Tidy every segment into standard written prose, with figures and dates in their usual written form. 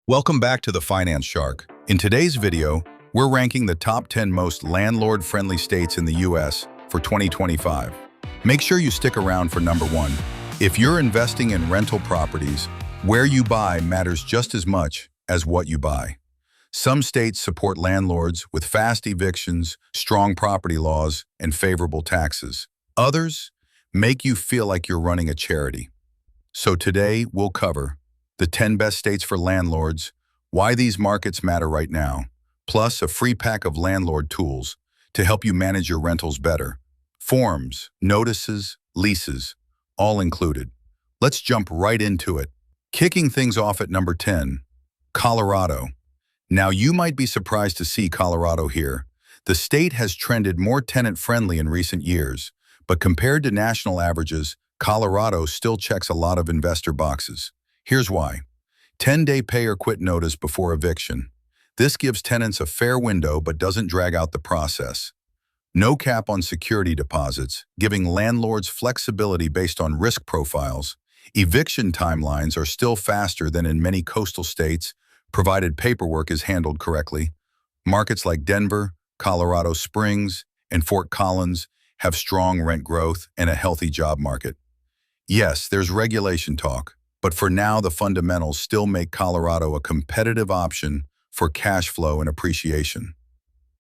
Welcome back to the Finance Shark. In today's video, we're ranking the top 10 most landlord-friendly states in the US for 2025. Make sure you stick around for number 1. If you're investing in rental properties, where you buy matters just as much as what you buy. Some states support landlords with fast evictions, strong property laws, and favorable taxes. Others make you feel like you're running a charity. So today, we'll cover the 10 best states for landlords, why these markets matter right now, plus a free pack of landlord tools to help you manage your rentals better. Forms, notices, leases, all included. Let's jump right into it. Kicking things off at number 10, Colorado. Now you might be surprised to see Colorado here. The state has trended more tenant-friendly in recent years, but compared to national averages, Colorado still checks a lot of investor boxes. Here's why. 10-day pay or quit notice before eviction. This gives tenants a fair window but doesn't drag out the process. No cap on security deposits, giving landlords flexibility based on risk profiles. Eviction timelines are still faster than in many coastal states, provided paperwork is handled correctly. Markets like Denver, Colorado Springs, and Fort Collins have strong rent growth and a healthy job market. Yes, there's regulation talk, but for now the fundamentals still make Colorado a competitive option for cash flow and appreciation.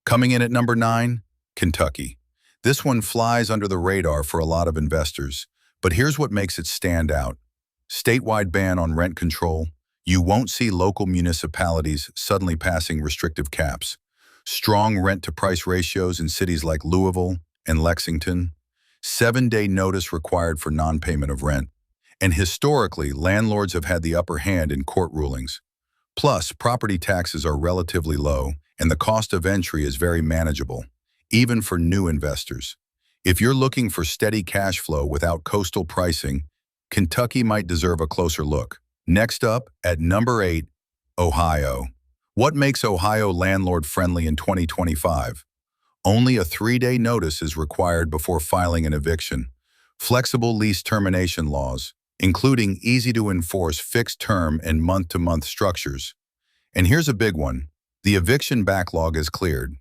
Coming in at number 9, Kentucky. This one flies under the radar for a lot of investors, but here's what makes it stand out. Statewide ban on rent control. You won't see local municipalities suddenly passing restrictive caps. Strong rent-to-price ratios in cities like Louisville and Lexington. 7-day notice required for non-payment of rent. And historically, landlords have had the upper hand in court rulings. Plus, property taxes are relatively low, and the cost of entry is very manageable, even for new investors. If you're looking for steady cash flow without coastal pricing, Kentucky might deserve a closer look. Next up, at number 8, Ohio. What makes Ohio landlord-friendly in 2025? Only a 3-day notice is required before filing an eviction. Flexible lease termination laws, including easy-to-enforce fixed-term and month-to-month structures. And here's a big one. The eviction backlog is cleared.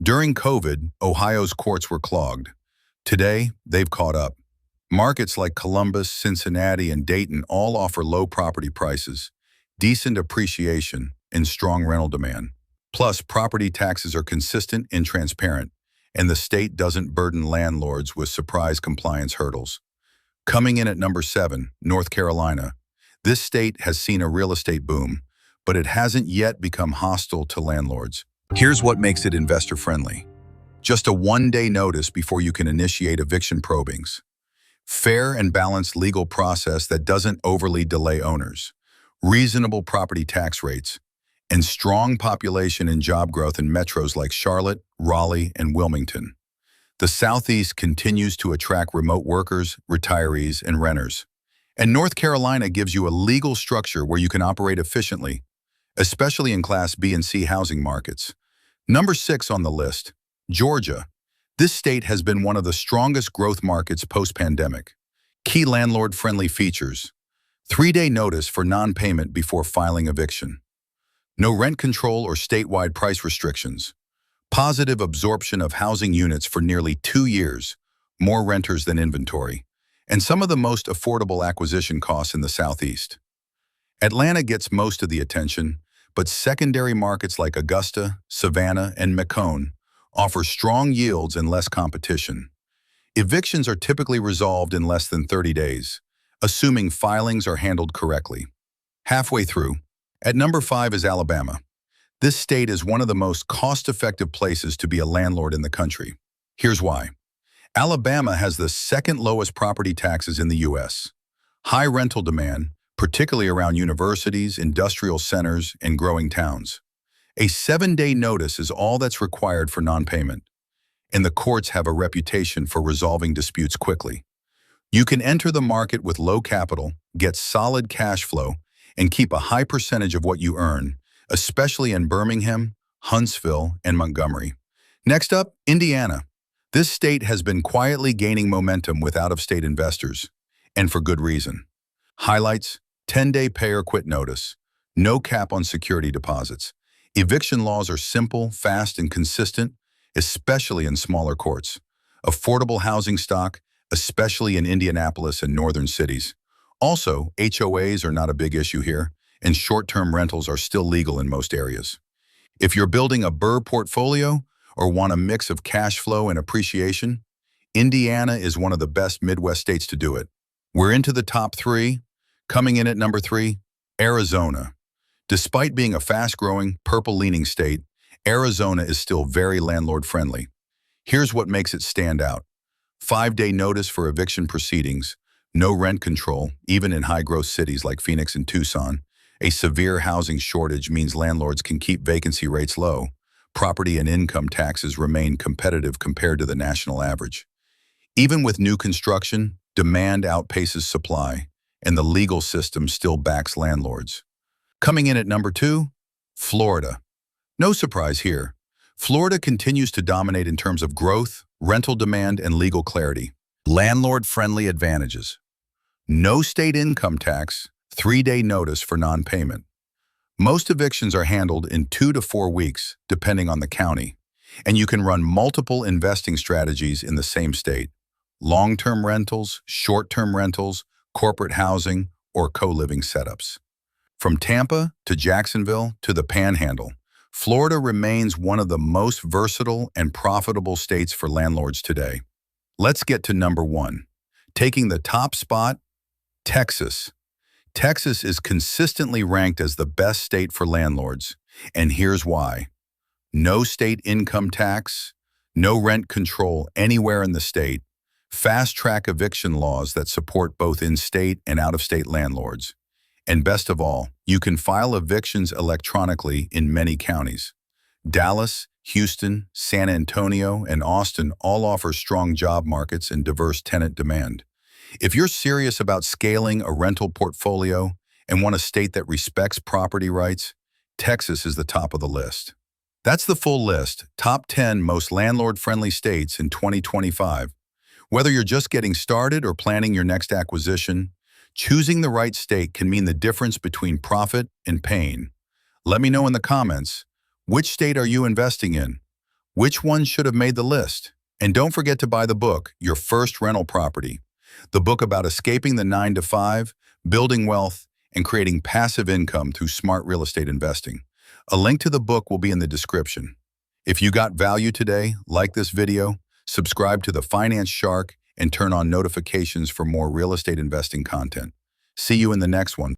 During COVID, Ohio's courts were clogged. Today, they've caught up. Markets like Columbus, Cincinnati, and Dayton all offer low property prices, decent appreciation, and strong rental demand. Plus, property taxes are consistent and transparent, and the state doesn't burden landlords with surprise compliance hurdles. Coming in at number 7, North Carolina. This state has seen a real estate boom, but it hasn't yet become hostile to landlords. Here's what makes it investor-friendly. Just a 1-day notice before you can initiate eviction probings. Fair and balanced legal process that doesn't overly delay owners. Reasonable property tax rates. And strong population and job growth in metros like Charlotte, Raleigh, and Wilmington. The Southeast continues to attract remote workers, retirees, and renters. And North Carolina gives you a legal structure where you can operate efficiently, especially in Class B and C housing markets. Number 6 on the list, Georgia. This state has been one of the strongest growth markets post-pandemic. Key landlord-friendly features. 3-day notice for non-payment before filing eviction. No rent control or statewide price restrictions. Positive absorption of housing units for nearly 2 years, more renters than inventory, and some of the most affordable acquisition costs in the Southeast. Atlanta gets most of the attention, but secondary markets like Augusta, Savannah, and Macon offer strong yields and less competition. Evictions are typically resolved in less than 30 days, assuming filings are handled correctly. Halfway through, at number 5 is Alabama. This state is one of the most cost-effective places to be a landlord in the country. Here's why. Alabama has the second lowest property taxes in the U.S. High rental demand, particularly around universities, industrial centers, and growing towns. A 7-day notice is all that's required for non-payment, and the courts have a reputation for resolving disputes quickly. You can enter the market with low capital, get solid cash flow, and keep a high percentage of what you earn, especially in Birmingham, Huntsville, and Montgomery. Next up, Indiana. This state has been quietly gaining momentum with out-of-state investors, and for good reason. Highlights: 10-day pay or quit notice. No cap on security deposits. Eviction laws are simple, fast, and consistent, especially in smaller courts. Affordable housing stock, especially in Indianapolis and northern cities. Also, HOAs are not a big issue here, and short-term rentals are still legal in most areas. If you're building a BRRRR portfolio or want a mix of cash flow and appreciation, Indiana is one of the best Midwest states to do it. We're into the top three. Coming in at number 3, Arizona. Despite being a fast-growing, purple-leaning state, Arizona is still very landlord-friendly. Here's what makes it stand out. 5-day notice for eviction proceedings, no rent control, even in high-growth cities like Phoenix and Tucson. A severe housing shortage means landlords can keep vacancy rates low. Property and income taxes remain competitive compared to the national average. Even with new construction, demand outpaces supply, and the legal system still backs landlords. Coming in at number 2, Florida. No surprise here. Florida continues to dominate in terms of growth, rental demand, and legal clarity. Landlord-friendly advantages. No state income tax, 3-day notice for non-payment. Most evictions are handled in 2 to 4 weeks, depending on the county, and you can run multiple investing strategies in the same state. Long-term rentals, short-term rentals, corporate housing, or co-living setups. From Tampa to Jacksonville to the Panhandle, Florida remains one of the most versatile and profitable states for landlords today. Let's get to number 1. Taking the top spot, Texas. Texas is consistently ranked as the best state for landlords, and here's why. No state income tax, no rent control anywhere in the state, fast-track eviction laws that support both in-state and out-of-state landlords. And best of all, you can file evictions electronically in many counties. Dallas, Houston, San Antonio, and Austin all offer strong job markets and diverse tenant demand. If you're serious about scaling a rental portfolio and want a state that respects property rights, Texas is the top of the list. That's the full list, top 10 most landlord-friendly states in 2025. Whether you're just getting started or planning your next acquisition, choosing the right state can mean the difference between profit and pain. Let me know in the comments, which state are you investing in? Which one should have made the list? And don't forget to buy the book, Your First Rental Property, the book about escaping the 9-to-5, building wealth, and creating passive income through smart real estate investing. A link to the book will be in the description. If you got value today, like this video, subscribe to the Finance Shark, and turn on notifications for more real estate investing content. See you in the next one.